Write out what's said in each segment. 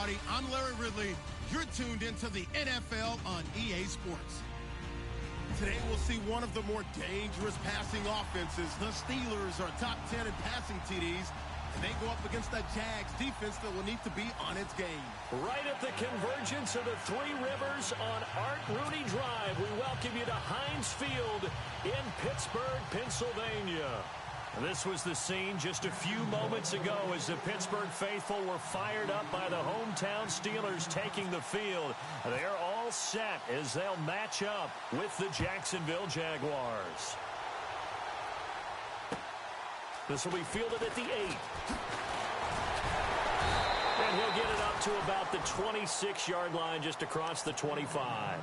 everybody. I'm Larry Ridley. You're tuned into the NFL on EA Sports. Today we'll see one of the more dangerous passing offenses. The Steelers are top 10 in passing TDs, and they go up against the Jags defense that will need to be on its game. Right at the convergence of the Three Rivers on Art Rooney Drive, we welcome you to Heinz Field in Pittsburgh, Pennsylvania. This was the scene just a few moments ago as the Pittsburgh faithful were fired up by the hometown Steelers taking the field. They're all set as they'll match up with the Jacksonville Jaguars. This will be fielded at the 8. And he'll get it up to about the 26-yard line just across the 25.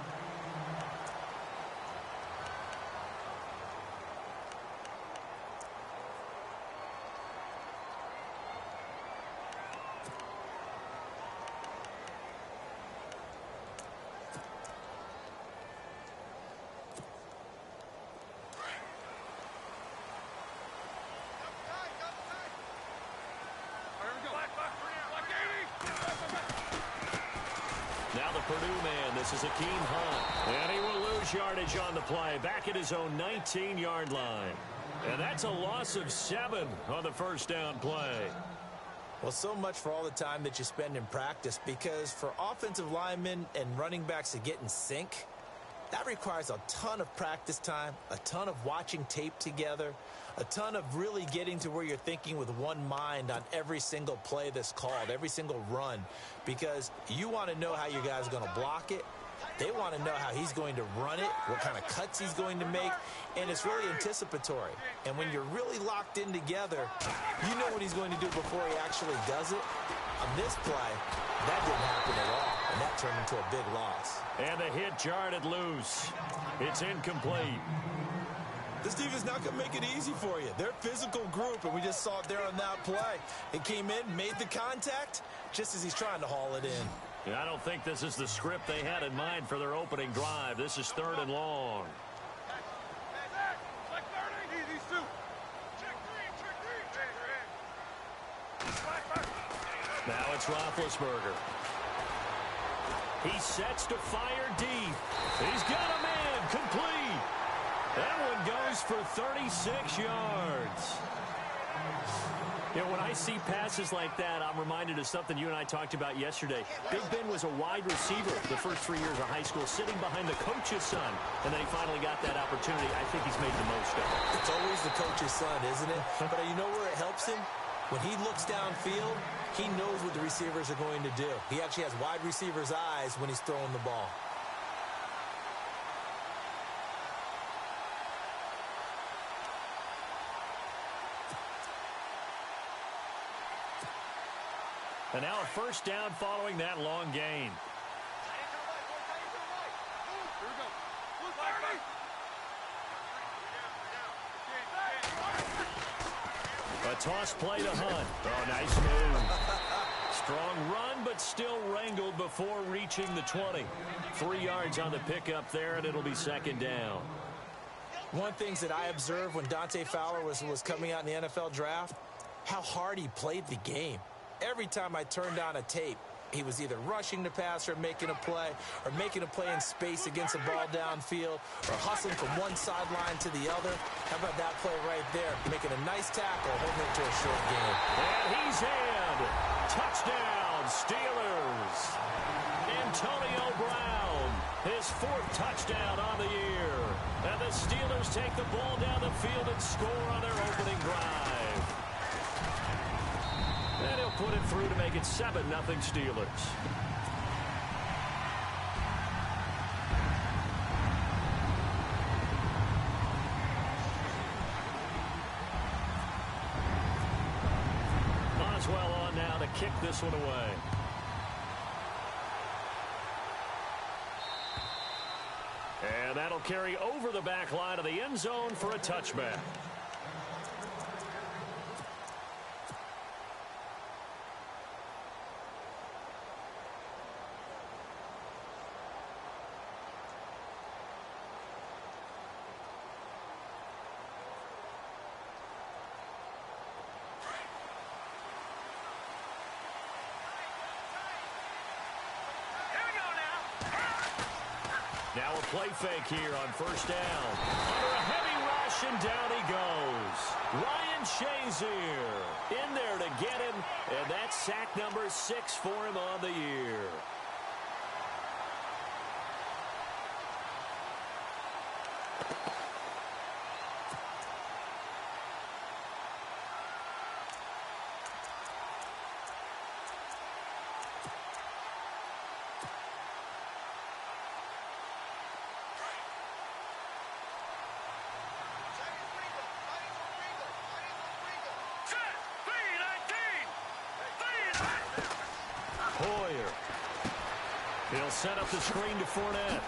Now the Purdue man, this is Akeem Hunt. And he will lose yardage on the play, back at his own 19-yard line. And that's a loss of 7 on the first down play. Well, so much for all the time that you spend in practice, because for offensive linemen and running backs to get in sync, that requires a ton of practice time, a ton of watching tape together, a ton of really getting to where you're thinking with one mind on every single play that's called, every single run, because you want to know how your guy's going to block it. They want to know how he's going to run it, what kind of cuts he's going to make, and it's really anticipatory. And when you're really locked in together, you know what he's going to do before he actually does it. On this play, that didn't happen at all, and that turned into a big loss. And the hit jarred it loose. It's incomplete. This defense not going to make it easy for you. They're a physical group, and we just saw it there on that play. It came in, made the contact, just as he's trying to haul it in. Yeah, I don't think this is the script they had in mind for their opening drive. This is 3rd and long. Now it's Roethlisberger. He sets to fire deep. He's got a man complete. That one goes for 36 yards. You know, when I see passes like that, I'm reminded of something you and I talked about yesterday. Big Ben was a wide receiver the first 3 years of high school, sitting behind the coach's son, and then he finally got that opportunity. I think he's made the most of it. It's always the coach's son, isn't it? But you know where it helps him? When he looks downfield, he knows what the receivers are going to do. He actually has wide receivers' eyes when he's throwing the ball. And now a first down following that long gain. A toss play to Hunt. Oh, nice move. Strong run, but still wrangled before reaching the 20. 3 yards on the pickup there, and it'll be 2nd down. One of the things that I observed when Dante Fowler was coming out in the NFL draft, how hard he played the game. Every time I turned on a tape, he was either rushing the passer, making a play, or making a play in space against a ball downfield, or hustling from one sideline to the other. How about that play right there? Making a nice tackle, holding it to a short game. And he's in. Touchdown, Steelers. Antonio Brown, his 4th touchdown on the year. And the Steelers take the ball down the field and score on their opening drive. And he'll put it through to make it 7-0 Steelers. Boswell on now to kick this one away. And that'll carry over the back line of the end zone for a touchback. Now a play fake here on first down. Under a heavy rush, and down he goes. Ryan Shazier in there to get him, and that's sack number 6 for him on the year. Hoyer. He'll set up the screen to Fournette.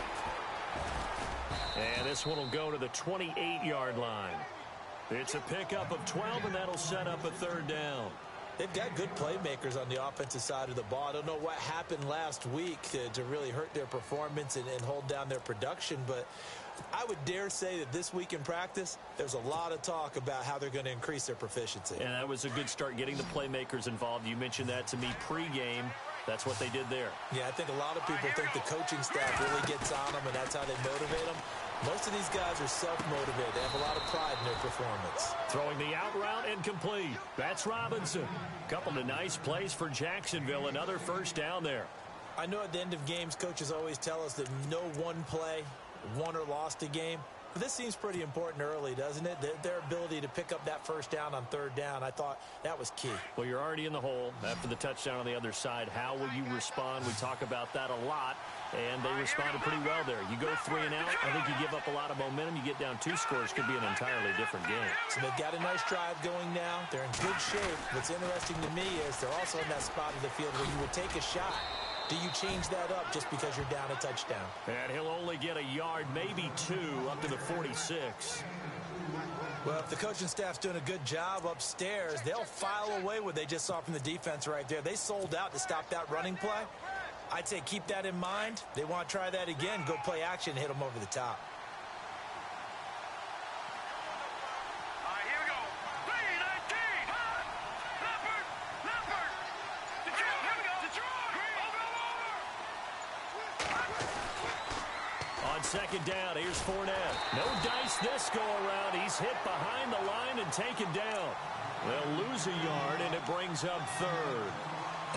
And this one will go to the 28-yard line. It's a pickup of 12, and that'll set up a third down. They've got good playmakers on the offensive side of the ball. I don't know what happened last week to really hurt their performance and hold down their production, but I would dare say that this week in practice, there's a lot of talk about how they're going to increase their proficiency. And that was a good start getting the playmakers involved. You mentioned that to me pregame. That's what they did there. Yeah, I think a lot of people think the coaching staff really gets on them, and that's how they motivate them. Most of these guys are self-motivated. They have a lot of pride in their performance. Throwing the out route incomplete. That's Robinson. Couple of nice plays for Jacksonville. Another first down there. I know at the end of games, coaches always tell us that no one play won or lost a game. But this seems pretty important early, doesn't it? Their ability to pick up that first down on third down, I thought that was key. Well, you're already in the hole after the touchdown on the other side. How will you respond? We talk about that a lot, and they responded pretty well there. You go 3 and out, I think you give up a lot of momentum. You get down 2 scores, could be an entirely different game. So they've got a nice drive going now. They're in good shape. What's interesting to me is they're also in that spot of the field where you would take a shot. Do you change that up just because you're down a touchdown? And he'll only get a yard, maybe 2, up to the 46. Well, if the coaching staff's doing a good job upstairs, they'll file away what they just saw from the defense right there. They sold out to stop that running play. I'd say keep that in mind. They want to try that again. Go play action and hit them over the top. Second down, here's Fournette. No dice this go-around. He's hit behind the line and taken down. They'll lose a yard, and it brings up third.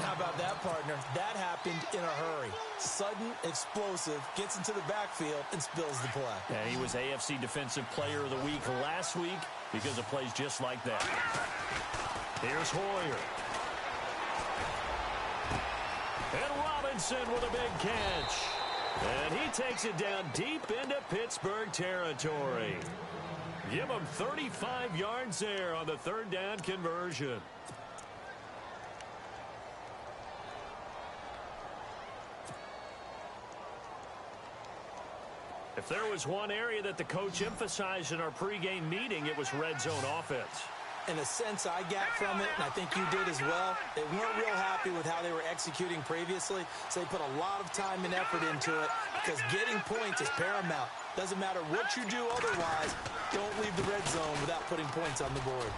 How about that, partner? That happened in a hurry. Sudden, explosive, gets into the backfield, and spills the play. And he was AFC Defensive Player of the Week last week because of plays just like that. Here's Hoyer. And Robinson with a big catch. And he takes it down deep into Pittsburgh territory. Give him 35 yards there on the third down conversion. If there was one area that the coach emphasized in our pregame meeting, it was red zone offense. In a sense, I got from it, and I think you did as well, they weren't real happy with how they were executing previously, so they put a lot of time and effort into it because getting points is paramount. Doesn't matter what you do otherwise, don't leave the red zone without putting points on the board.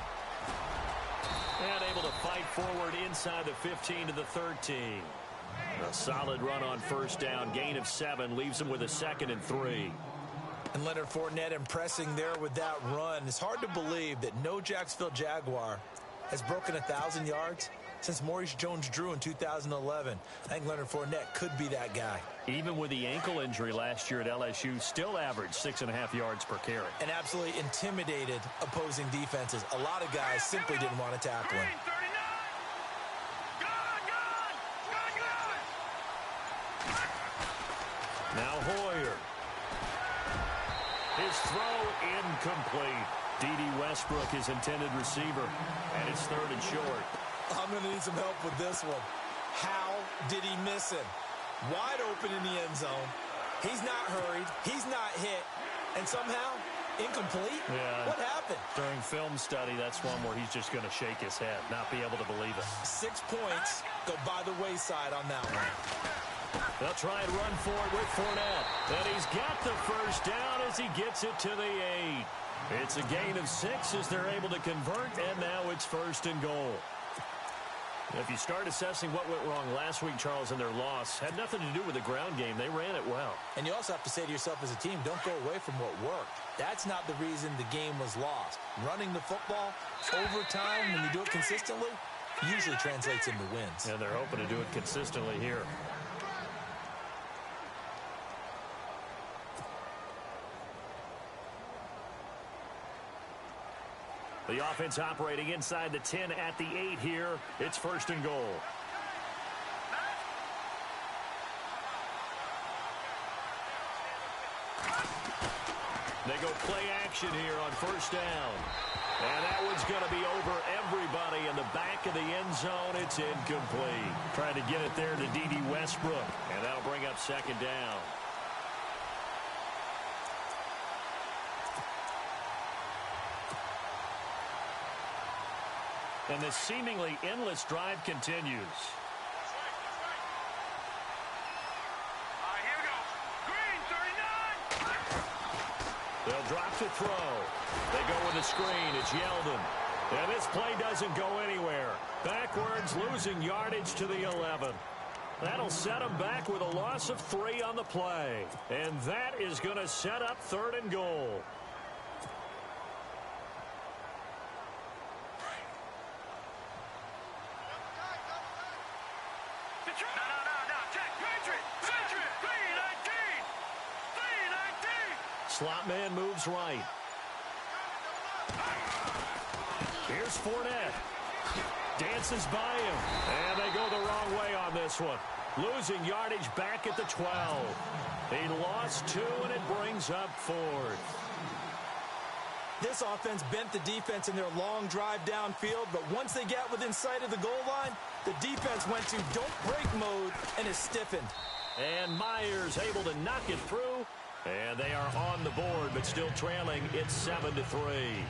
And able to fight forward inside the 15 to the 13. A solid run on first down, gain of 7, leaves them with a 2nd and 3. And Leonard Fournette impressing there with that run. It's hard to believe that no Jacksonville Jaguar has broken 1,000 yards since Maurice Jones-Drew in 2011. I think Leonard Fournette could be that guy. Even with the ankle injury last year at LSU, still averaged 6.5 yards per carry. And absolutely intimidated opposing defenses. A lot of guys simply didn't want to tackle him. Now Hoyer. His throw incomplete. D.D. Westbrook, his intended receiver. And it's 3rd and short. I'm going to need some help with this one. How did he miss him? Wide open in the end zone. He's not hurried. He's not hit. And somehow, incomplete? Yeah. What happened? During film study, that's one where he's just going to shake his head, not be able to believe it. 6 points go by the wayside on that one. They'll try and run for it with Fournette. And he's got the first down as he gets it to the 8. It's a gain of 6 as they're able to convert, and now it's 1st and goal. If you start assessing what went wrong last week, Charles, in their loss, had nothing to do with the ground game. They ran it well. And you also have to say to yourself as a team, don't go away from what worked. That's not the reason the game was lost. Running the football over time, when you do it consistently, usually translates into wins. And they're hoping to do it consistently here. The offense operating inside the 10 at the 8 here. It's 1st and goal. They go play action here on 1st down. And that one's going to be over everybody in the back of the end zone. It's incomplete. Trying to get it there to D.D. Westbrook. And that'll bring up 2nd down. And this seemingly endless drive continues. Here we go. Green, 39. They'll drop to throw. They go with a screen. It's Yeldon. And this play doesn't go anywhere. Backwards, losing yardage to the 11. That'll set them back with a loss of 3 on the play. And that is going to set up 3rd and goal. Slot man moves right. Here's Fournette. Dances by him. And they go the wrong way on this one. Losing yardage back at the 12. He lost 2, and it brings up 4th. This offense bent the defense in their long drive downfield, but once they got within sight of the goal line, the defense went to don't break mode and is stiffened. And Myers able to knock it through. And they are on the board, but still trailing. It's 7-3.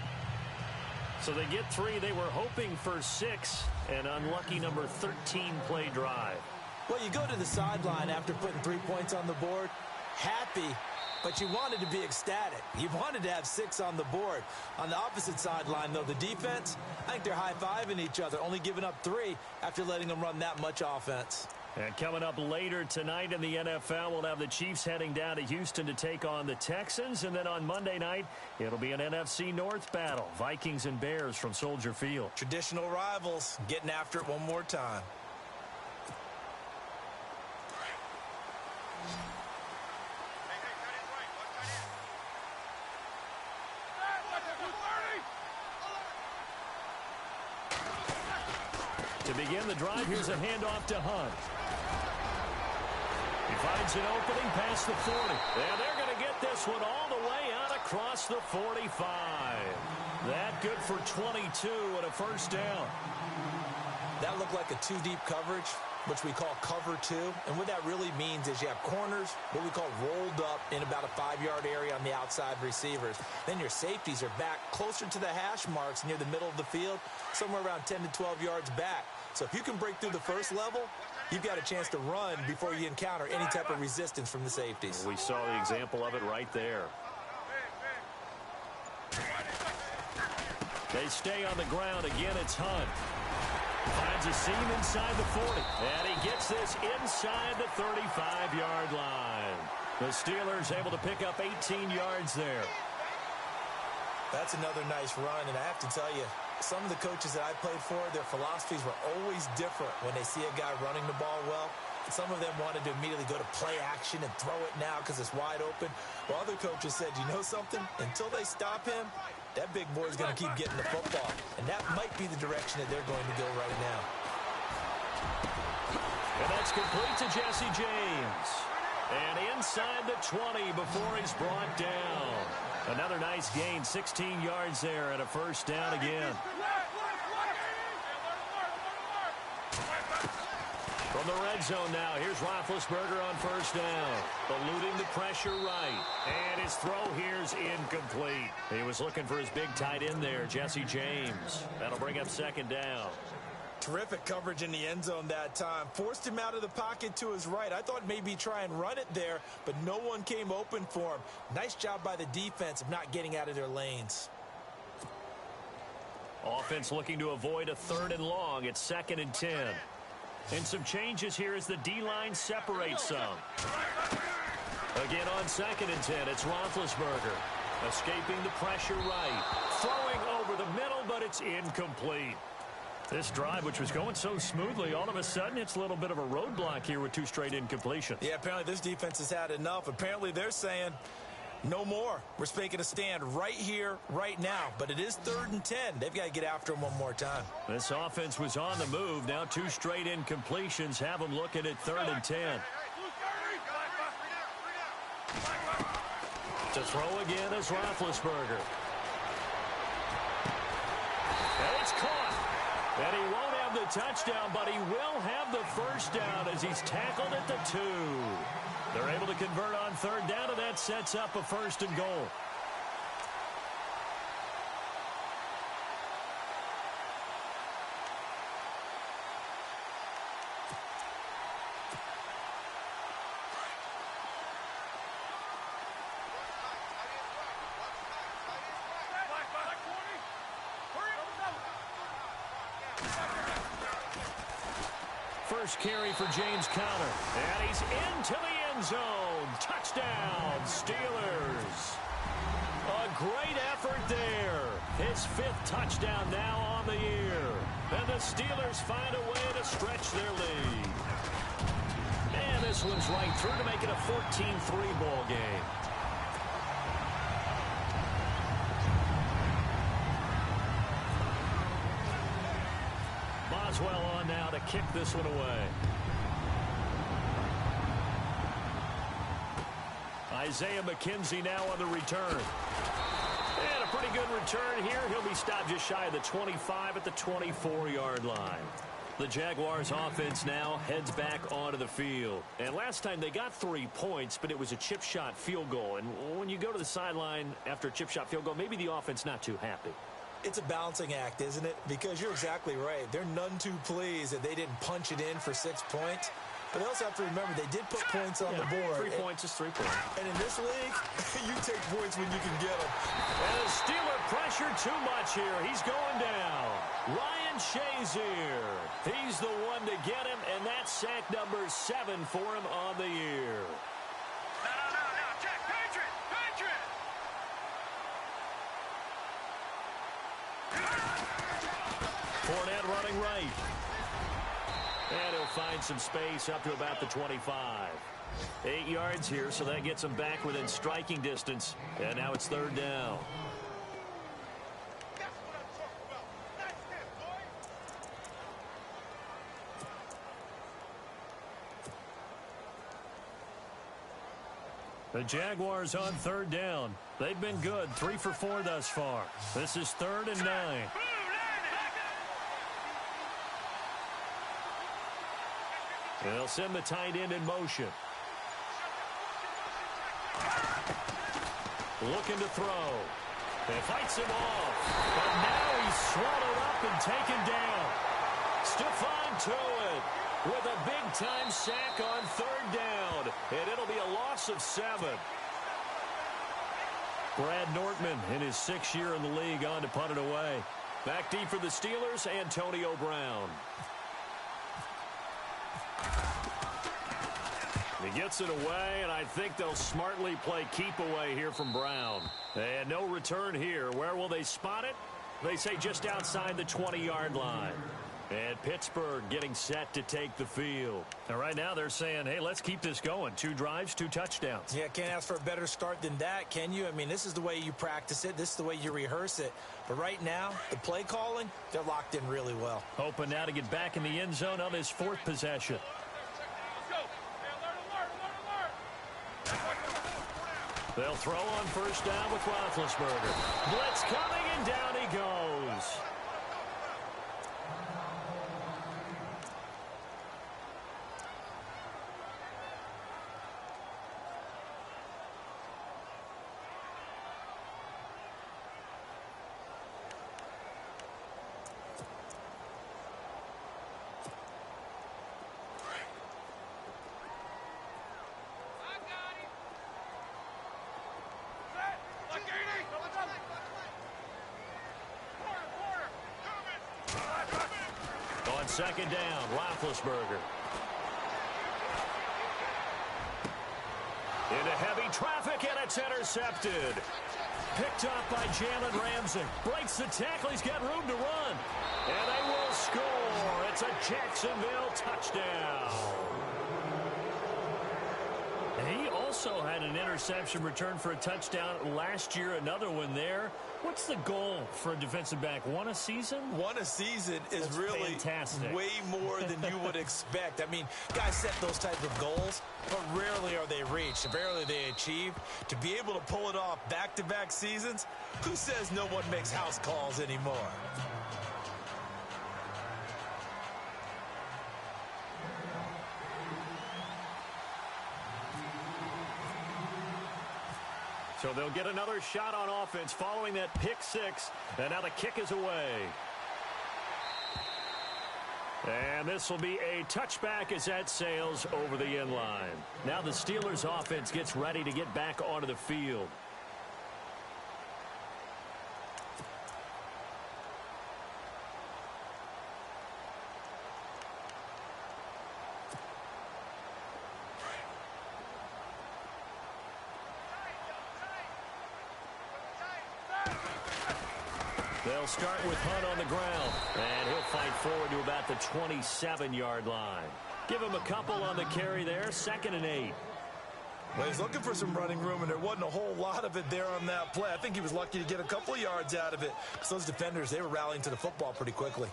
So they get 3. They were hoping for 6. An unlucky number 13 play drive. Well, you go to the sideline after putting 3 points on the board, happy, but you wanted to be ecstatic. You wanted to have 6 on the board. On the opposite sideline, though, the defense, I think they're high-fiving each other, only giving up 3 after letting them run that much offense. And coming up later tonight in the NFL, we'll have the Chiefs heading down to Houston to take on the Texans. And then on Monday night, it'll be an NFC North battle. Vikings and Bears from Soldier Field. Traditional rivals getting after it one more time. To begin the drive, here's a handoff to Hunt. He finds an opening past the 40. And they're going to get this one all the way out across the 45. That good for 22 and a 1st down. That looked like a 2-deep coverage, which we call cover 2. And what that really means is you have corners, what we call rolled up in about a 5-yard area on the outside receivers. Then your safeties are back closer to the hash marks near the middle of the field, somewhere around 10 to 12 yards back. So if you can break through the first level, you've got a chance to run before you encounter any type of resistance from the safeties. We saw the example of it right there. They stay on the ground. Again, it's Hunt. Finds a seam inside the 40. And he gets this inside the 35-yard line. The Steelers able to pick up 18 yards there. That's another nice run, and I have to tell you, some of the coaches that I played for, their philosophies were always different when they see a guy running the ball well. Some of them wanted to immediately go to play action and throw it now because it's wide open. While other coaches said, you know something? Until they stop him, that big boy is going to keep getting the football. And that might be the direction that they're going to go right now. And that's complete to Jesse James. And inside the 20 before he's brought down. Another nice gain, 16 yards there and a 1st down again. From the red zone now, here's Roethlisberger on 1st down. Eluding the pressure right. And his throw here's incomplete. He was looking for his big tight end there, Jesse James. That'll bring up 2nd down. Terrific coverage in the end zone that time. Forced him out of the pocket to his right. I thought maybe try and run it there, but no one came open for him. Nice job by the defense of not getting out of their lanes. Offense looking to avoid a 3rd and long. It's 2nd and 10. And some changes here as the D-line separates some. Again on 2nd and 10, it's Roethlisberger. Escaping the pressure right. Throwing over the middle, but it's incomplete. This drive, which was going so smoothly, all of a sudden it's a little bit of a roadblock here with 2 straight incompletions. Yeah, apparently this defense has had enough. Apparently they're saying, no more. We're making a stand right here, right now. But it is 3rd and 10. They've got to get after him one more time. This offense was on the move. Now 2 straight incompletions have them looking at 3rd and 10. To throw again is Roethlisberger. And it's caught. And he won't have the touchdown, but he will have the 1st down as he's tackled at the 2. They're able to convert on 3rd down, and that sets up a 1st and goal. First carry for James Conner. And he's into the end zone. Touchdown, Steelers. A great effort there. His 5th touchdown now on the year. And the Steelers find a way to stretch their lead. And this one's right through to make it a 14-3 ball game. Boswell on now to kick this one away. Isaiah McKenzie now on the return. And a pretty good return here. He'll be stopped just shy of the 25 at the 24-yard line. The Jaguars offense now heads back onto the field. And last time they got 3 points, but it was a chip shot field goal. And when you go to the sideline after a chip shot field goal, maybe the offense not too happy. It's a balancing act, isn't it? Because you're exactly right. They're none too pleased that they didn't punch it in for 6 points. But they also have to remember they did put points on the board. 3 points is 3 points. And in this league, you take points when you can get them. And the Steeler pressure too much here. He's going down. Ryan Shazier. He's the one to get him, and that's sack number 7 for him on the year. No. Check. Patriot. Fournette running right. And he'll find some space up to about the 25. 8 yards here, so that gets him back within striking distance. And now it's 3rd down. That's what I'm talking about. That's it, boy. The Jaguars on 3rd down. They've been good, 3 for 4 thus far. This is 3rd and 9. They'll send the tight end in motion. Looking to throw. They fights him off. But now he's swallowed up and taken down. Stephon Tuitt with a big-time sack on 3rd down. And it'll be a loss of 7. Brad Nortman in his 6th year in the league on to punt it away. Back deep for the Steelers, Antonio Brown. He gets it away, and I think they'll smartly play keep away here from Brown. And no return here. Where will they spot it? They say just outside the 20-yard line. And Pittsburgh getting set to take the field. And right now they're saying, hey, let's keep this going. 2 drives, 2 touchdowns. Yeah, can't ask for a better start than that, can you? I mean, this is the way you practice it. This is the way you rehearse it. But right now, the play calling, they're locked in really well. Hoping now to get back in the end zone on his 4th possession. They'll throw on 1st down with Roethlisberger. Blitz coming, and down he goes. second down, Roethlisberger. Into heavy traffic, and it's intercepted. Picked up by Jalen Ramsey. Breaks the tackle. He's got room to run. And they will score. It's a Jacksonville touchdown. He also had an interception return for a touchdown last year. Another one there. What's the goal for a defensive back? One a season? One a season is That's really fantastic. Way more than you would expect. I mean, guys set those types of goals, but rarely are they reached. Rarely they achieved. To be able to pull it off back-to-back seasons, who says no one makes house calls anymore? So they'll get another shot on offense following that pick six. And now the kick is away. And this will be a touchback as that sails over the end line. Now the Steelers offense gets ready to get back onto the field. They'll start with Hunt on the ground, and he'll fight forward to about the 27-yard line. Give him a couple on the carry there, 2nd and 8. Well, he's looking for some running room, and there wasn't a whole lot of it there on that play. I think he was lucky to get a couple of yards out of it, because those defenders, they were rallying to the football pretty quickly.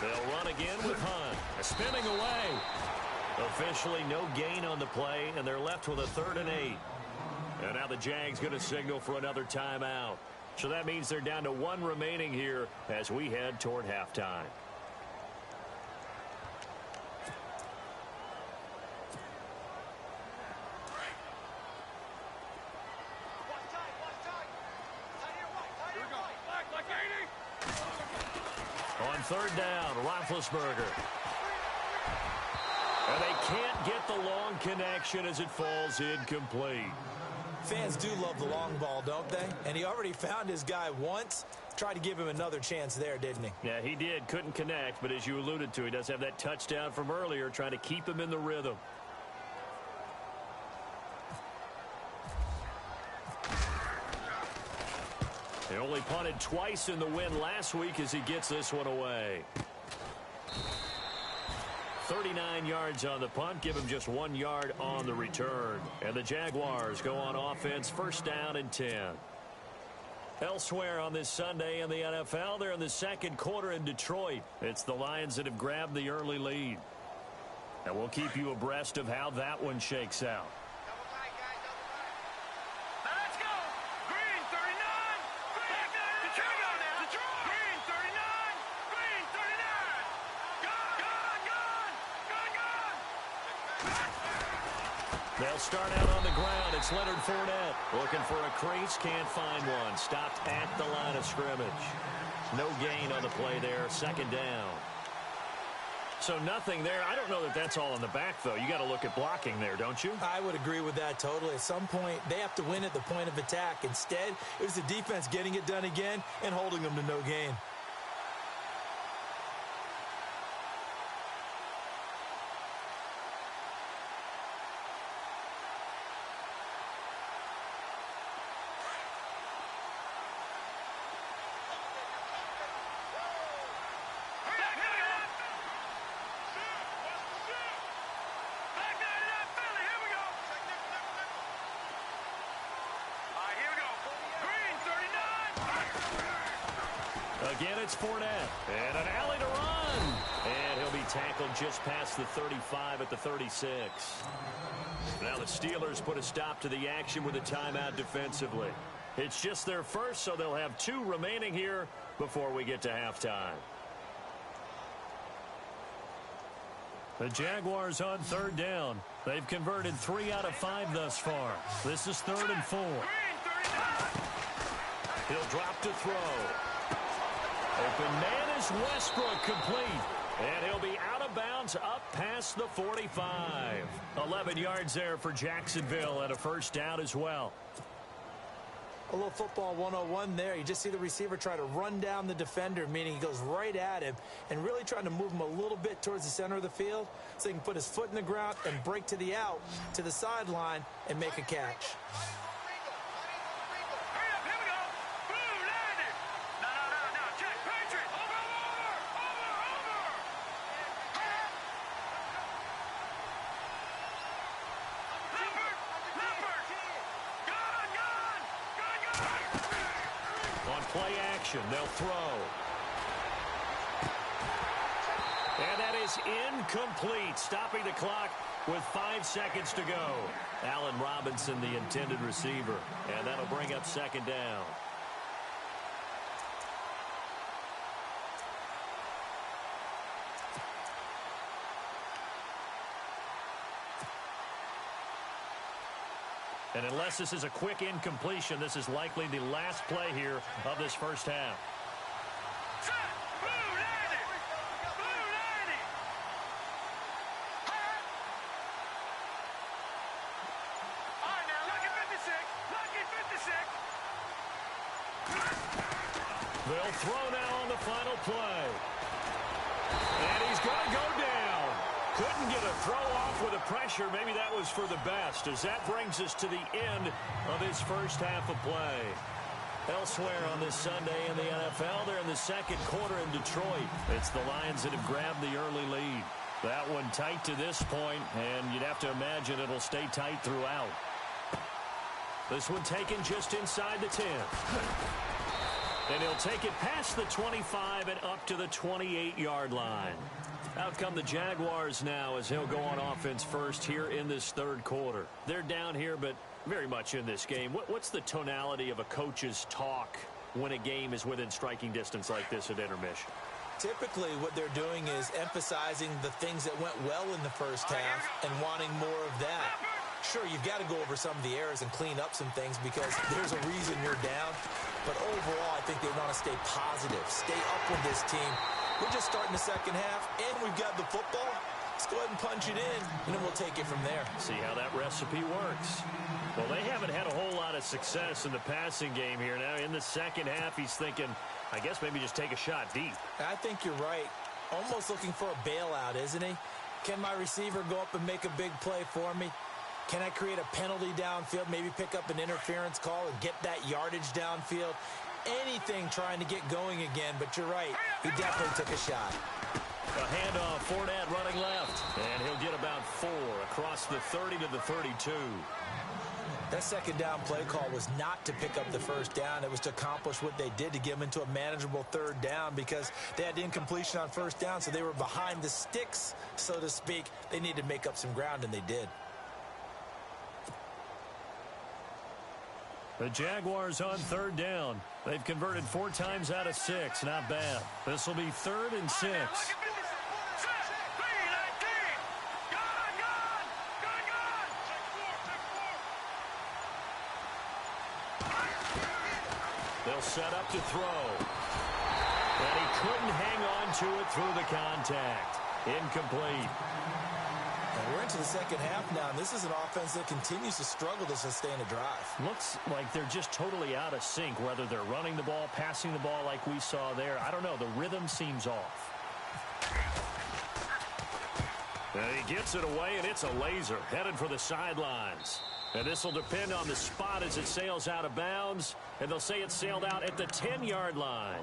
They'll run again with Hunt. Spinning away. Officially no gain on the play, and they're left with a 3rd and 8. And now the Jags going to signal for another timeout. So that means they're down to 1 remaining here as we head toward halftime. On 3rd down, Roethlisberger. And they can't get the long connection as it falls incomplete. Fans do love the long ball, don't they? And he already found his guy once. Tried to give him another chance there, didn't he? Yeah, he did. Couldn't connect, but as you alluded to, he does have that touchdown from earlier, trying to keep him in the rhythm. He only punted twice in the win last week as he gets this one away. 39 yards on the punt, give him just 1 yard on the return. And the Jaguars go on offense, 1st down and 10. Elsewhere on this Sunday in the NFL, they're in the 2nd quarter in Detroit. It's the Lions that have grabbed the early lead. And we'll keep you abreast of how that one shakes out. They'll start out on the ground. It's Leonard Fournette looking for a crease. Can't find one. Stopped at the line of scrimmage. No gain on the play there. 2nd down. So nothing there. I don't know that that's all in the back, though. You got to look at blocking there, don't you? I would agree with that totally. At some point, they have to win at the point of attack. Instead, it was the defense getting it done again and holding them to no gain. Again, it's Fournette. And an alley to run. And he'll be tackled just past the 35 at the 36. Now the Steelers put a stop to the action with a timeout defensively. It's just their first, so they'll have 2 remaining here before we get to halftime. The Jaguars on 3rd down. They've converted 3 out of 5 thus far. This is 3rd and 4. He'll drop to throw. Open man is Westbrook, complete. And he'll be out of bounds up past the 45. 11 yards there for Jacksonville and a first down as well. A little football 101 there. You just see the receiver try to run down the defender, meaning he goes right at him and really trying to move him a little bit towards the center of the field so he can put his foot in the ground and break to the out, to the sideline, and make a catch. Play action, they'll throw. And that is incomplete, stopping the clock with 5 seconds to go. Allen Robinson, the intended receiver, and that'll bring up second down. And unless this is a quick incompletion, this is likely the last play here of this first half. They'll throw now on the final play. And he's going to go down. Couldn't get a throw off with the pressure. Maybe that was for the best, as that brings us to the end of his first half of play. Elsewhere on this Sunday in the NFL, they're in the second quarter in Detroit. It's the Lions that have grabbed the early lead. That one tight to this point, and you'd have to imagine it'll stay tight throughout. This one taken just inside the 10. And he'll take it past the 25 and up to the 28-yard line. Out come the Jaguars now as he'll go on offense first here in this third quarter. They're down here, but very much in this game. What's the tonality of a coach's talk when a game is within striking distance like this at intermission? Typically, what they're doing is emphasizing the things that went well in the first half and wanting more of that. Sure, you've got to go over some of the errors and clean up some things because there's a reason you're down. But overall, I think they want to stay positive, stay up with this team. We're just starting the second half, and we've got the football. Let's go ahead and punch it in, and then we'll take it from there. See how that recipe works. Well, they haven't had a whole lot of success in the passing game here. Now, in the second half, he's thinking, I guess maybe just take a shot deep. I think you're right. Almost looking for a bailout, isn't he? Can my receiver go up and make a big play for me? Can I create a penalty downfield, maybe pick up an interference call and get that yardage downfield? Anything trying to get going again, but you're right. He definitely took a shot. A handoff, Fournette running left, and he'll get about 4 across the 30 to the 32. That second down play call was not to pick up the first down. It was to accomplish what they did to get them into a manageable third down because they had incompletion on first down, so they were behind the sticks, so to speak. They needed to make up some ground, and they did. The Jaguars on third down. They've converted 4 times out of 6. Not bad. This will be 3rd and 6. They'll set up to throw. And he couldn't hang on to it through the contact. Incomplete. And we're into the second half now, and this is an offense that continues to struggle to sustain a drive. Looks like they're just totally out of sync, whether they're running the ball, passing the ball like we saw there. I don't know. The rhythm seems off. And he gets it away, and it's a laser headed for the sidelines. And this will depend on the spot as it sails out of bounds, and they'll say it sailed out at the 10-yard line.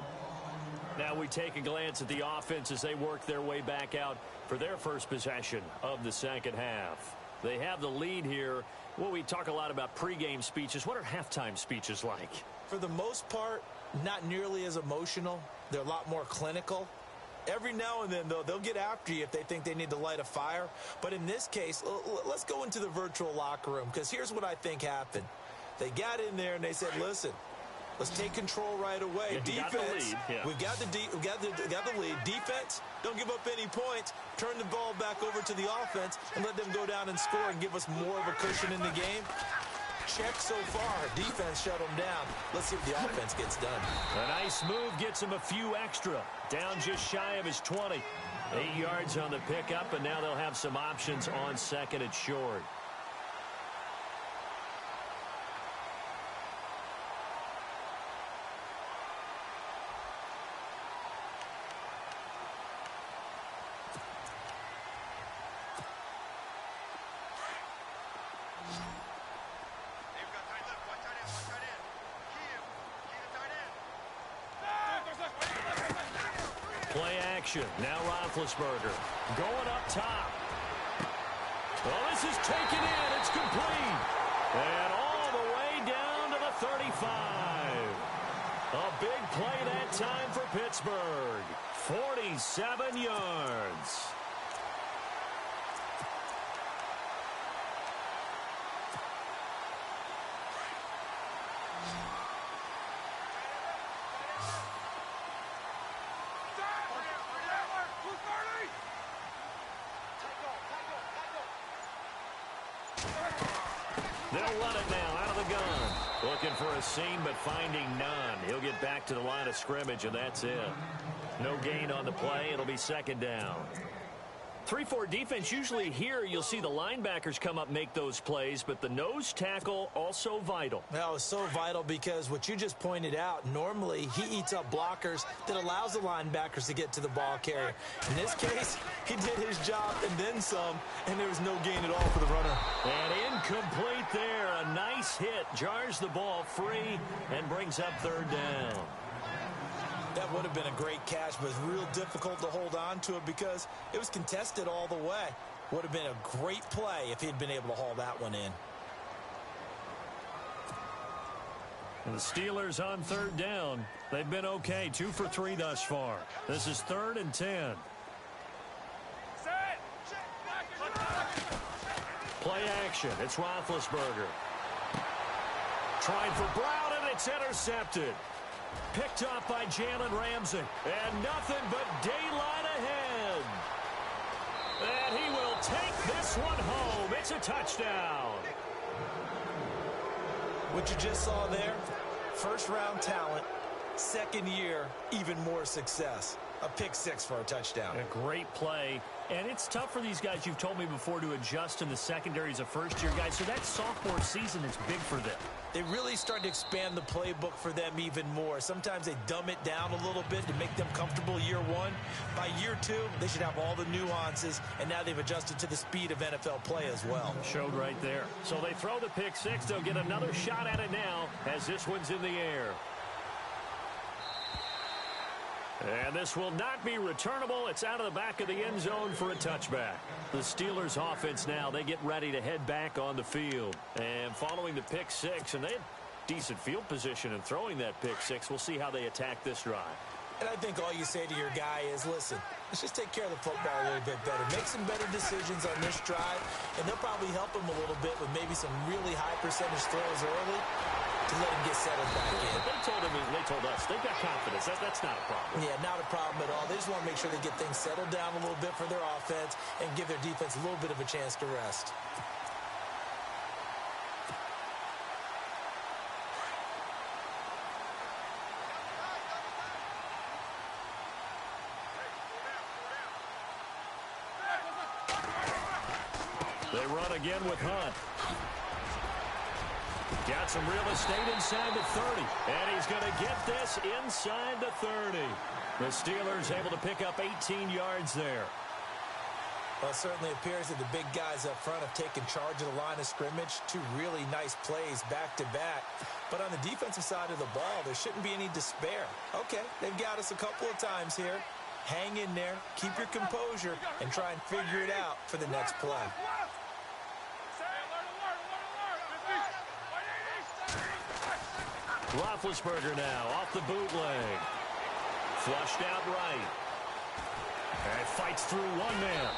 Now we take a glance at the offense as they work their way back out for their first possession of the second half. They have the lead here. Well, we talk a lot about pregame speeches. What are halftime speeches like? For the most part, not nearly as emotional. They're a lot more clinical. Every now and then, though, they'll get after you if they think they need to light a fire. But in this case, let's go into the virtual locker room, because here's what I think happened. They got in there and they said, listen, let's take control right away. Defense, we've got the lead. Defense, don't give up any points. Turn the ball back over to the offense and let them go down and score and give us more of a cushion in the game. check so far. Defense shut them down. Let's see if the offense gets done. A nice move gets him a few extra. Down just shy of his 20. 8 yards on the pickup, and now they'll have some options on second and short. Play action. Now Roethlisberger going up top. Well, this is taken in. It's complete. And all the way down to the 35. A big play that time for Pittsburgh. 47 yards. They'll run it now out of the gun. Looking for a seam, but finding none. He'll get back to the line of scrimmage, and that's it. No gain on the play. It'll be second down. 3-4 defense, usually here you'll see the linebackers come up make those plays, but the nose tackle also vital. Well, it's so vital because what you just pointed out, normally he eats up blockers that allows the linebackers to get to the ball carrier. In this case, he did his job and then some, and there was no gain at all for the runner. And incomplete there. A nice hit. Jars the ball free and brings up third down. That would have been a great catch, but it's real difficult to hold on to it because it was contested all the way. Would have been a great play if he'd been able to haul that one in. And the Steelers on third down. They've been okay. 2 for 3 thus far. This is 3rd and 10. Play action. It's Roethlisberger. Trying for Brown, and it's intercepted. Picked off by Jalen Ramsey. And nothing but daylight ahead. And he will take this one home. It's a touchdown. What you just saw there, first-round talent, second year, even more success. A pick six for a touchdown. A great play. And it's tough for these guys, you've told me before, to adjust in the secondary as a first-year guy. So that sophomore season is big for them. They really start to expand the playbook for them even more. Sometimes they dumb it down a little bit to make them comfortable year one. By year two, they should have all the nuances, and now they've adjusted to the speed of NFL play as well. Showed right there. So they throw the pick six. They'll get another shot at it now as this one's in the air. And this will not be returnable. It's out of the back of the end zone for a touchback. The Steelers offense now, they get ready to head back on the field. And following the pick six, and they had decent field position in throwing that pick six. We'll see how they attack this drive. And I think all you say to your guy is, listen, let's just take care of the football a little bit better. Make some better decisions on this drive, and they'll probably help him a little bit with maybe some really high percentage throws early to let him get settled back in. They told us they've got confidence. That's not a problem. Yeah, not a problem at all. They just want to make sure they get things settled down a little bit for their offense and give their defense a little bit of a chance to rest. They run again with Hunt. Got some real estate inside the 30. And he's going to get this inside the 30. The Steelers able to pick up 18 yards there. Well, it certainly appears that the big guys up front have taken charge of the line of scrimmage. 2 really nice plays back-to-back. But on the defensive side of the ball, there shouldn't be any despair. Okay, they've got us a couple of times here. Hang in there, keep your composure, and try and figure it out for the next play. Roethlisberger now off the bootleg. Flushed out right. And fights through one man.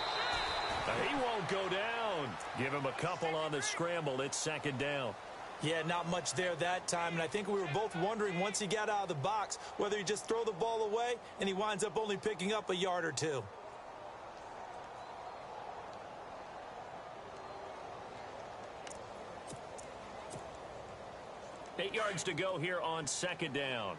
He won't go down. Give him a couple on the scramble. It's second down. Yeah, not much there that time, and I think we were both wondering once he got out of the box whether he just throw the ball away and he winds up only picking up a yard or 2. 8 yards to go here on second down.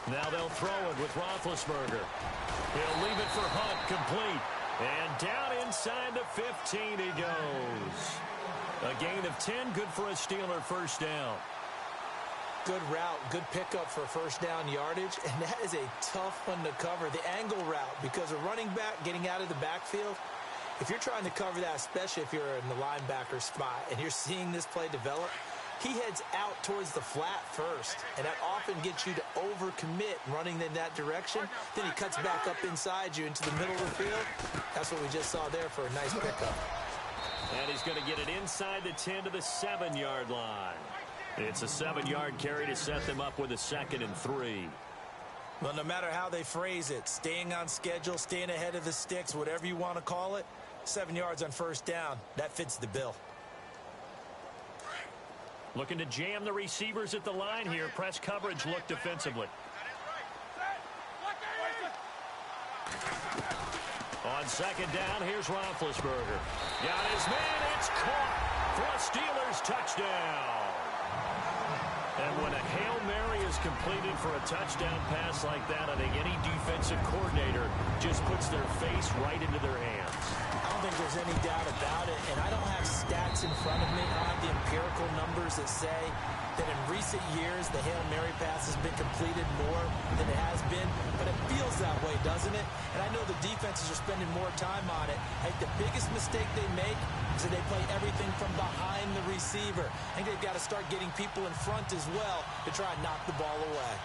Now they'll throw it with Roethlisberger. He'll leave it for Hunt, complete. And down inside the 15 he goes. A gain of 10, good for a Steeler first down. Good route, good pickup for first down yardage, and that is a tough one to cover. The angle route, because a running back getting out of the backfield, if you're trying to cover that, especially if you're in the linebacker spot and you're seeing this play develop, he heads out towards the flat first, and that often gets you to overcommit running in that direction. Then he cuts back up inside you into the middle of the field. That's what we just saw there for a nice pickup. And he's going to get it inside the 10 to the 7-yard line. It's a 7-yard carry to set them up with a 2nd and 3. Well, no matter how they phrase it, staying on schedule, staying ahead of the sticks, whatever you want to call it, 7 yards on first down, that fits the bill. Looking to jam the receivers at the line here. Press coverage look defensively. On second down, here's Roethlisberger. Got his man, it's caught for a Steelers touchdown. And when a Hail Mary is completed for a touchdown pass like that, I think any defensive coordinator just puts their face right into their hands. I don't think there's any doubt about it, and I don't have stats in front of me. I don't have the empirical numbers that say that in recent years the Hail Mary pass has been completed more than it has been, but it feels that way, doesn't it? And I know the defenses are spending more time on it. I think the biggest mistake they make is that they play everything from behind the receiver. I think they've got to start getting people in front as well to try and knock the ball away.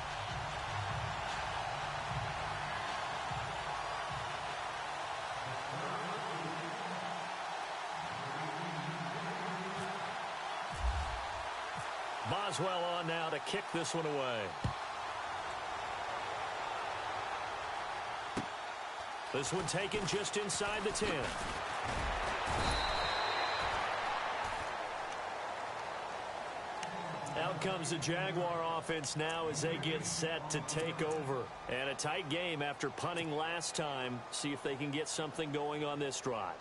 Boswell on now to kick this one away. This one taken just inside the 10. Out comes the Jaguar offense now as they get set to take over. And a tight game after punting last time. See if they can get something going on this drive.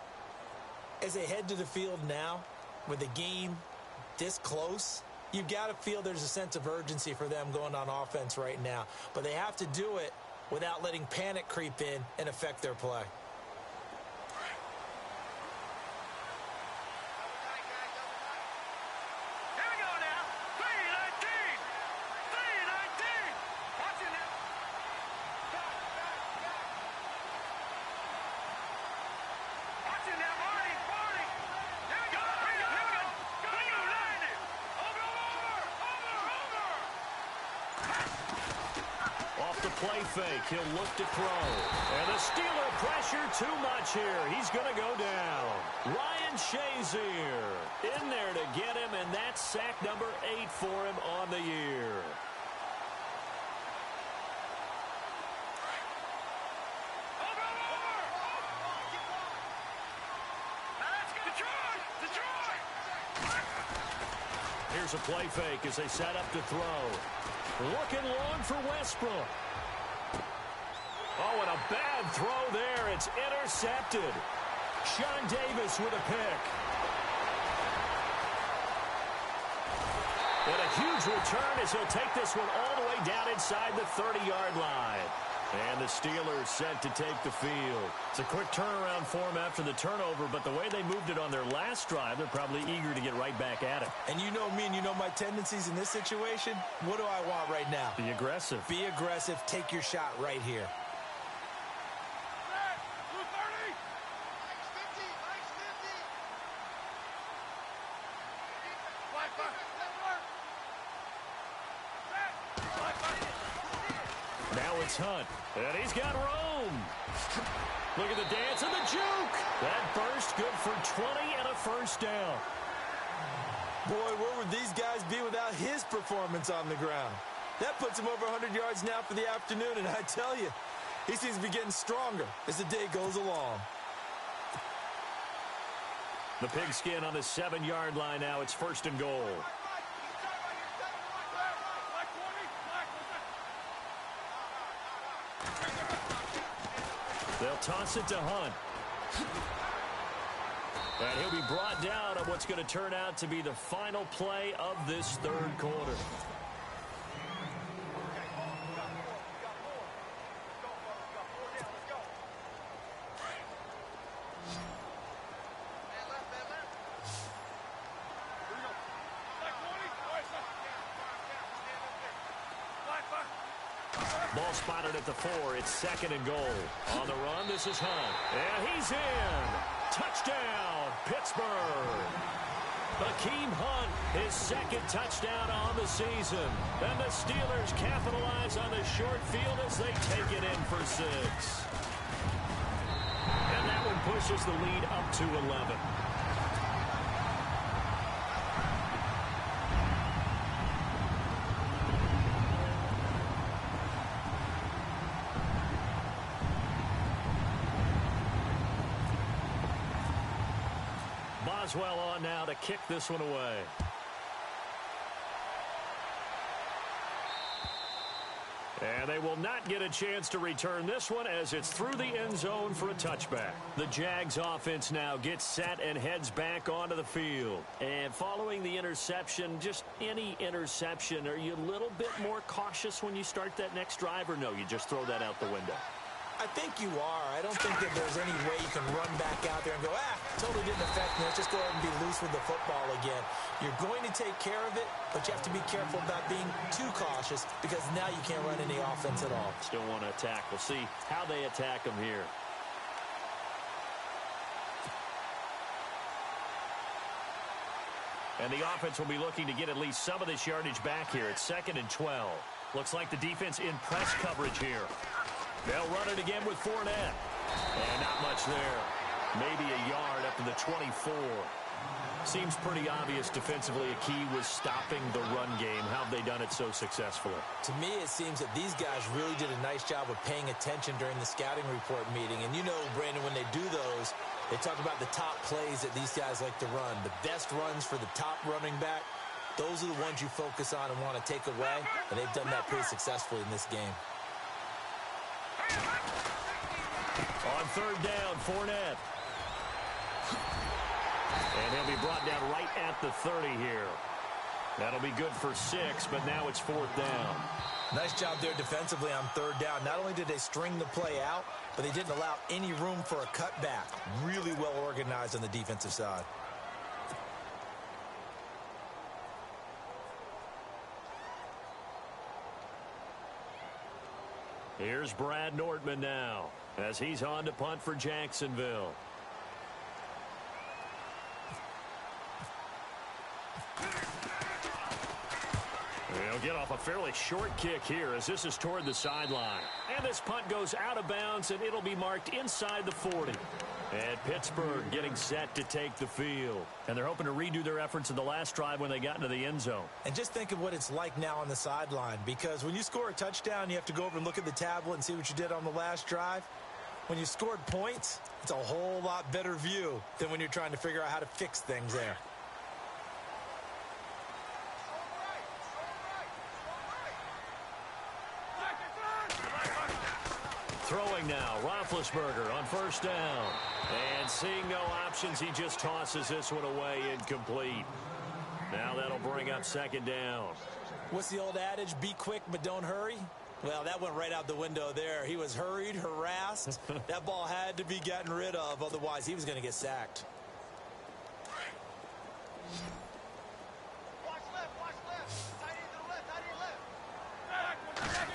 As they head to the field now, with the game this close, you've got to feel there's a sense of urgency for them going on offense right now. But they have to do it without letting panic creep in and affect their play. Here we go now. 3-19. 3-19. Watch it now. Watch it now, Marty. Marty. Here we go. Here we go. Go, Lightning. Over. Off the play fake, he'll look to throw. And the Steeler pressure too much here. He's going to go down. Ryan Shazier in there to get him, and that's sack number 8 for him on the year. Here's a play fake as they set up to throw. Looking long for Westbrook. Oh, and a bad throw there. It's intercepted. Sean Davis with a pick. And a huge return as he'll take this one all the way down inside the 30-yard line. And the Steelers set to take the field. It's a quick turnaround for them after the turnover, but the way they moved it on their last drive, they're probably eager to get right back at it. And you know me and you know my tendencies in this situation. What do I want right now? Be aggressive. Be aggressive. Take your shot right here. Now it's Hunt, and he's got room. Look at the dance and the juke. That burst good for 20 and a first down. Boy, where would these guys be without his performance on the ground? That puts him over 100 yards now for the afternoon, and I tell you, he seems to be getting stronger as the day goes along. The pigskin on the 7-yard line now. It's first and goal. They'll toss it to Hunt. And he'll be brought down on what's going to turn out to be the final play of this third quarter. Ball spotted at the 4. It's 2nd and goal. On the run, this is Hunt. And he's in. Touchdown, Pittsburgh. Hakeem Hunt, his 2nd touchdown on the season. And the Steelers capitalize on the short field as they take it in for 6. And that one pushes the lead up to 11. Boswell on now to kick this one away. And they will not get a chance to return this one as it's through the end zone for a touchback. The Jags offense now gets set and heads back onto the field. And following the interception, just any interception, are you a little bit more cautious when you start that next drive, or no, you just throw that out the window? I think you are. I don't think that there's any way you can run back out there and go, totally didn't affect me. Let's just go ahead and be loose with the football again. You're going to take care of it, but you have to be careful about being too cautious because now you can't run any offense at all. Still want to attack. We'll see how they attack them here. And the offense will be looking to get at least some of this yardage back here. It's 2nd and 12. Looks like the defense in press coverage here. They'll run it again with Fournette. And not much there. Maybe a yard up to the 24. Seems pretty obvious defensively a key was stopping the run game. How have they done it so successfully? To me, it seems that these guys really did a nice job of paying attention during the scouting report meeting. And you know, Brandon, when they do those, they talk about the top plays that these guys like to run. The best runs for the top running back, those are the ones you focus on and want to take away. And they've done that pretty successfully in this game. On 3rd down, Fournette. And he'll be brought down right at the 30 here. That'll be good for 6, but now it's 4th down. Nice job there defensively on 3rd down. Not only did they string the play out, but they didn't allow any room for a cutback. Really well organized on the defensive side. Here's Brad Nordman now as he's on to punt for Jacksonville. They'll get off a fairly short kick here as this is toward the sideline. And this punt goes out of bounds, and it'll be marked inside the 40. And Pittsburgh getting set to take the field. And they're hoping to redo their efforts in the last drive when they got into the end zone. And just think of what it's like now on the sideline, because when you score a touchdown, you have to go over and look at the tablet and see what you did on the last drive. When you scored points, it's a whole lot better view than when you're trying to figure out how to fix things there. Throwing now, Roethlisberger on 1st down. And seeing no options, he just tosses this one away incomplete. Now that'll bring up 2nd down. What's the old adage? Be quick, but don't hurry? Well, that went right out the window there. He was hurried, harassed. That ball had to be gotten rid of, otherwise he was going to get sacked. Watch left. Tight end to the left, tight end left.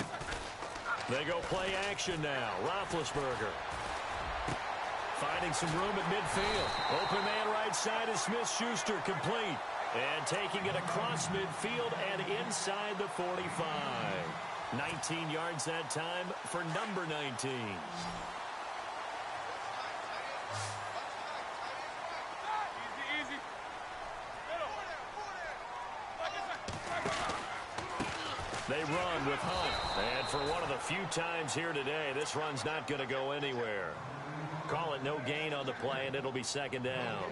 They go play action now. Roethlisberger finding some room at midfield. Open man right side is Smith-Schuster, complete. And taking it across midfield and inside the 45. 19 yards that time for number 19. Easy. They run with Hunt. And for one of the few times here today, this run's not going to go anywhere. Call it no gain on the play, and it'll be 2nd down.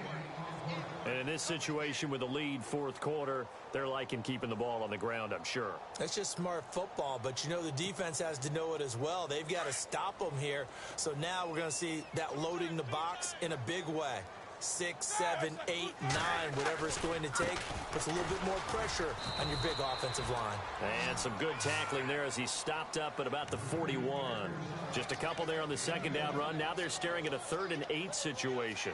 And in this situation with a lead 4th quarter, they're liking keeping the ball on the ground, I'm sure. That's just smart football, but you know the defense has to know it as well. They've got to stop them here. So now we're going to see that loading the box in a big way. 6, 7, 8, 9, whatever it's going to take. Puts a little bit more pressure on your big offensive line. And some good tackling there as he stopped up at about the 41. Just a couple there on the second down run. Now they're staring at a 3rd and 8 situation.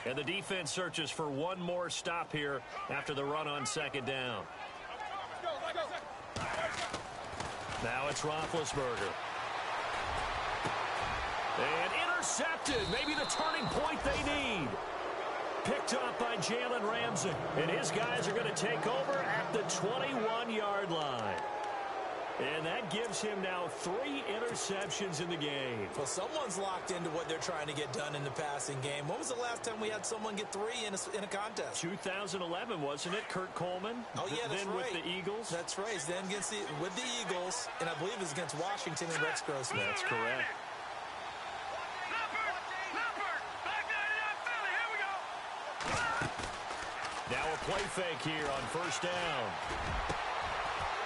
And the defense searches for one more stop here after the run on second down. Now it's Roethlisberger. And intercepted. Maybe the turning point they need. Picked up by Jalen Ramsey. And his guys are going to take over at the 21-yard line. And that gives him now 3 interceptions in the game. Well, someone's locked into what they're trying to get done in the passing game. When was the last time we had someone get 3 in a contest? 2011, wasn't it? Kurt Coleman? Oh, yeah, that's then right. With the Eagles? That's right. Then with the Eagles, and I believe it's against Washington and Rex Grossman. That's correct. Now a play fake here on first down.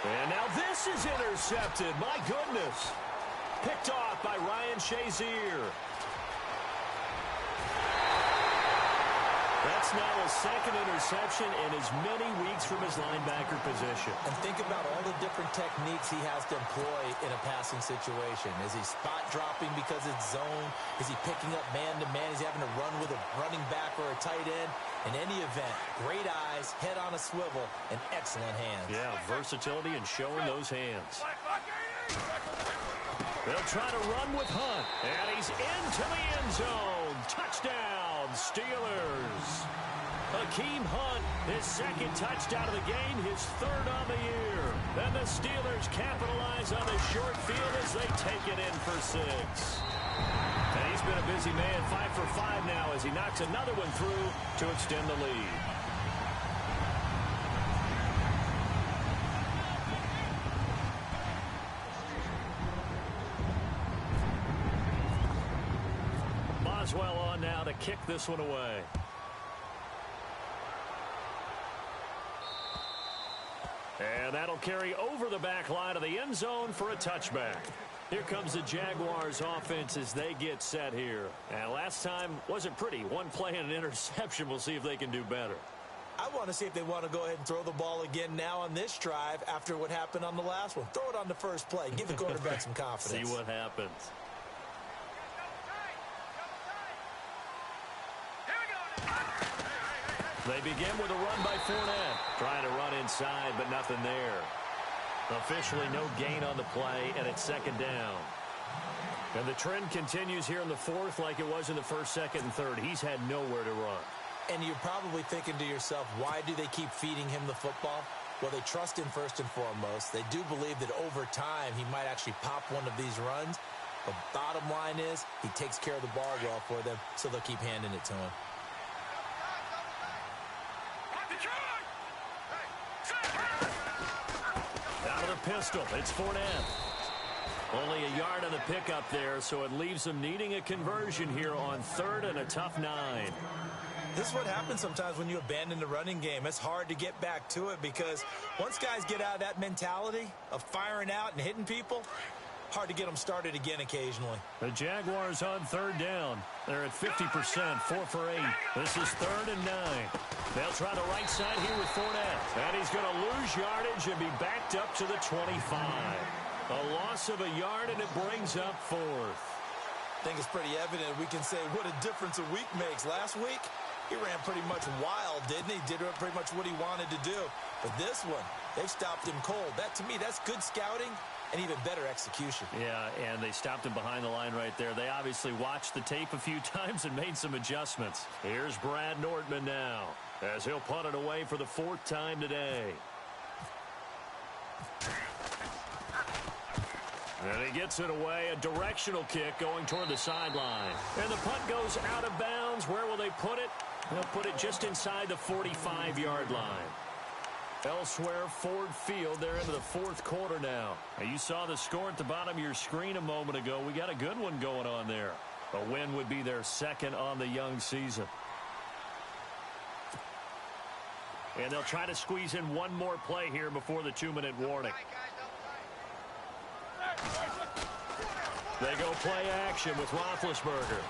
And now this is intercepted. My goodness. Picked off by Ryan Shazier. That's now a 2nd interception in as many weeks from his linebacker position. And think about all the different techniques he has to employ in a passing situation. Is he spot dropping because it's zone? Is he picking up man-to-man? Is he having to run with a running back or a tight end? In any event, great eyes, head on a swivel, and excellent hands. Yeah, versatility and showing those hands. They'll try to run with Hunt. And he's into the end zone. Touchdown, Steelers. Hakeem Hunt, his 2nd touchdown of the game, his 3rd on the year. And the Steelers capitalize on the short field as they take it in for 6. And he's been a busy man, 5 for 5 now as he knocks another one through to extend the lead. Boswell on now to kick this one away. And that'll carry over the back line of the end zone for a touchback. Here comes the Jaguars offense as they get set here. And last time wasn't pretty. One play and an interception. We'll see if they can do better. I want to see if they want to go ahead and throw the ball again now on this drive after what happened on the last one. Throw it on the first play. Give the quarterback some confidence. See what happens. They begin with a run by Fournette. Trying to run inside, but nothing there. Officially no gain on the play, and it's 2nd down. And the trend continues here in the 4th like it was in the 1st, 2nd, and 3rd. He's had nowhere to run. And you're probably thinking to yourself, why do they keep feeding him the football? Well, they trust him first and foremost. They do believe that over time he might actually pop one of these runs. But bottom line is he takes care of the ball well for them, so they'll keep handing it to him. Out of the pistol, it's Fournette. Only a yard on the pickup there, so it leaves them needing a conversion here on 3rd and a tough 9. This is what happens sometimes when you abandon the running game. It's hard to get back to it because once guys get out of that mentality of firing out and hitting people, hard to get them started again occasionally. The Jaguars on 3rd down. They're at 50%, 4 for 8. This is 3rd and 9. They'll try the right side here with Fournette. And he's going to lose yardage and be backed up to the 25. A loss of a yard, and it brings up 4th. I think it's pretty evident we can say what a difference a week makes. Last week, he ran pretty much wild, didn't he? Did pretty much what he wanted to do. But this one, they've stopped him cold. That, to me, that's good scouting and even better execution. Yeah, and they stopped him behind the line right there. They obviously watched the tape a few times and made some adjustments. Here's Brad Nordman now as he'll punt it away for the 4th time today. And he gets it away, a directional kick going toward the sideline. And the punt goes out of bounds. Where will they put it? They'll put it just inside the 45-yard line. Elsewhere, Ford Field, they're into the 4th quarter now. You saw the score at the bottom of your screen a moment ago. We got a good one going on there. A win would be their 2nd on the young season. And they'll try to squeeze in one more play here before the 2-minute warning. They go play action with Roethlisberger.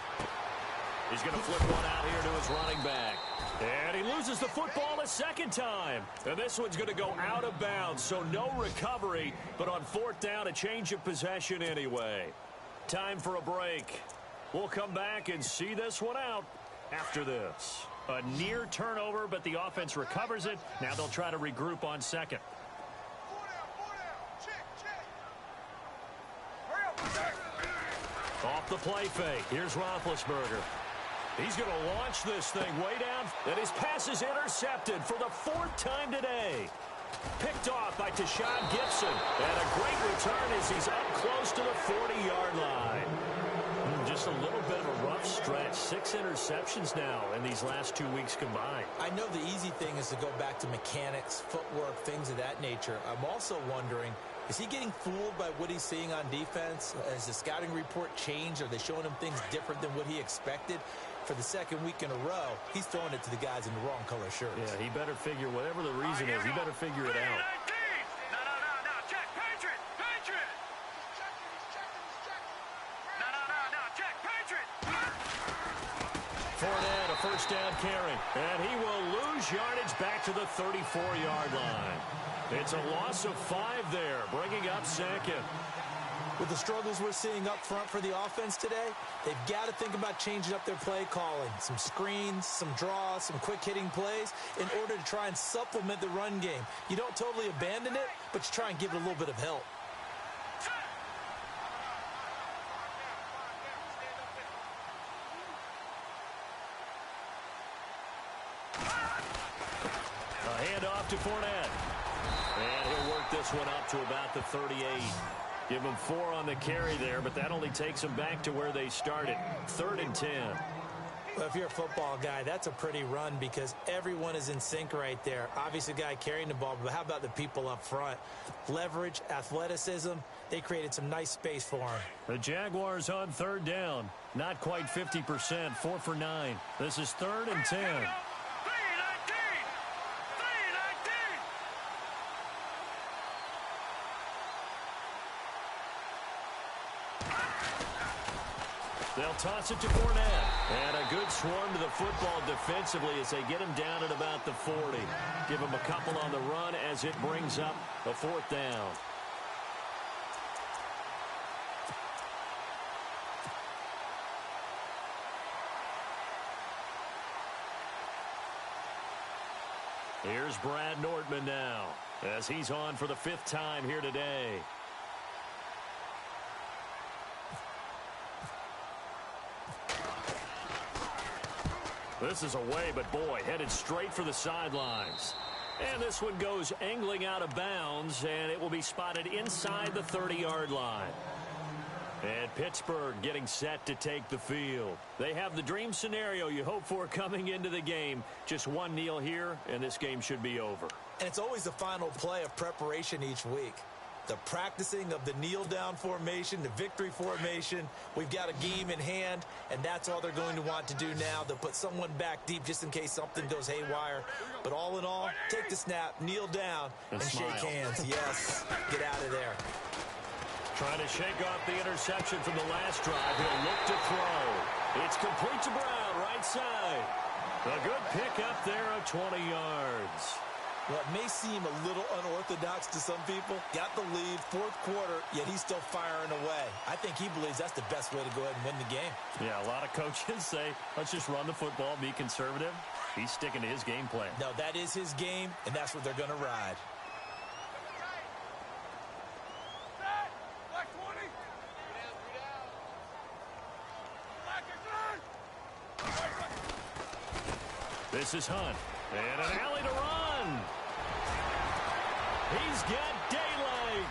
He's going to flip one out here to his running back. And he loses the football a second time. And this one's going to go out of bounds, so no recovery. But on 4th down, a change of possession anyway. Time for a break. We'll come back and see this one out after this. A near turnover, but the offense recovers it. Now they'll try to regroup on 2nd. Off the play fake. Here's Roethlisberger. He's going to launch this thing way down. And his pass is intercepted for the 4th time today. Picked off by Tashawn Gibson. And a great return as he's up close to the 40-yard line. Just a little bit of a rough stretch. 6 interceptions now in these last 2 weeks combined. I know the easy thing is to go back to mechanics, footwork, things of that nature. I'm also wondering, is he getting fooled by what he's seeing on defense? Has the scouting report changed? Are they showing him things different than what he expected? For the 2nd week in a row, he's throwing it to the guys in the wrong color shirts. Yeah, he better figure, whatever the reason is, he better figure it out. No, check, Patriot. No, check, Patriot. Fournette, a 1st down carry. And he will lose yardage back to the 34-yard line. It's a loss of 5 there, bringing up 2nd. With the struggles we're seeing up front for the offense today, they've got to think about changing up their play calling. Some screens, some draws, some quick-hitting plays in order to try and supplement the run game. You don't totally abandon it, but you try and give it a little bit of help. A handoff to Fournette. And he'll work this one up to about the 38. Give them 4 on the carry there, but that only takes them back to where they started. 3rd and 10. Well, if you're a football guy, that's a pretty run because everyone is in sync right there. Obviously, the guy carrying the ball, but how about the people up front? Leverage, athleticism, they created some nice space for him. The Jaguars on 3rd down. Not quite 50%, 4 for 9. This is 3rd and 10. They'll toss it to Fournette. And a good swarm to the football defensively as they get him down at about the 40. Give him a couple on the run as it brings up a 4th down. Here's Brad Nortman now as he's on for the 5th time here today. This is away, but boy, headed straight for the sidelines. And this one goes angling out of bounds, and it will be spotted inside the 30-yard line. And Pittsburgh getting set to take the field. They have the dream scenario you hope for coming into the game. Just one kneel here, and this game should be over. And it's always the final play of preparation each week. The practicing of the kneel-down formation, the victory formation. We've got a game in hand, and that's all they're going to want to do now. They'll put someone back deep just in case something goes haywire. But all in all, take the snap, kneel down, and shake hands. Yes, get out of there. Trying to shake off the interception from the last drive. He'll look to throw. It's complete to Brown, right side. A good pick up there of 20 yards. Well, it may seem a little unorthodox to some people. Got the lead, 4th quarter, yet he's still firing away. I think he believes that's the best way to go ahead and win the game. Yeah, a lot of coaches say, let's just run the football, be conservative. He's sticking to his game plan. No, that is his game, and that's what they're going to ride. This is Hunt. And an alley to run. He's got daylight.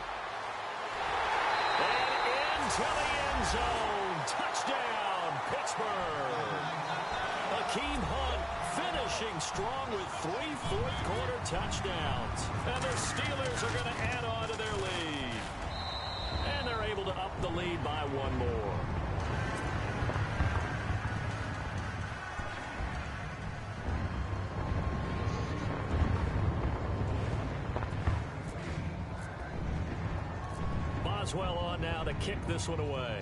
And into the end zone. Touchdown, Pittsburgh. Hakeem Hunt finishing strong with 3 fourth-quarter touchdowns. And the Steelers are going to add on to their lead. And they're able to up the lead by 1 more. Boswell on now to kick this one away.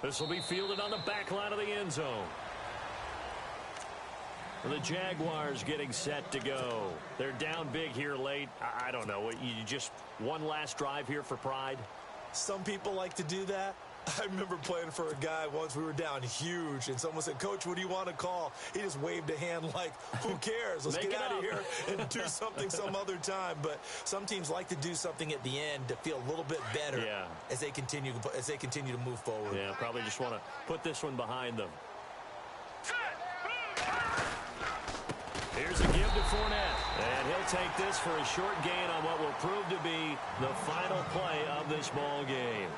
This will be fielded on the back line of the end zone. The Jaguars getting set to go. They're down big here late. I don't know. You just one last drive here for pride? Some people like to do that. I remember playing for a guy once. We were down huge, and someone said, "Coach, what do you want to call?" He just waved a hand like, who cares? Let's get out of here and do something some other time. But some teams like to do something at the end to feel a little bit better as they continue to move forward. Yeah, probably just want to put this one behind them. Here's a give to Fournette, and he'll take this for a short gain on what will prove to be the final play of this ball game.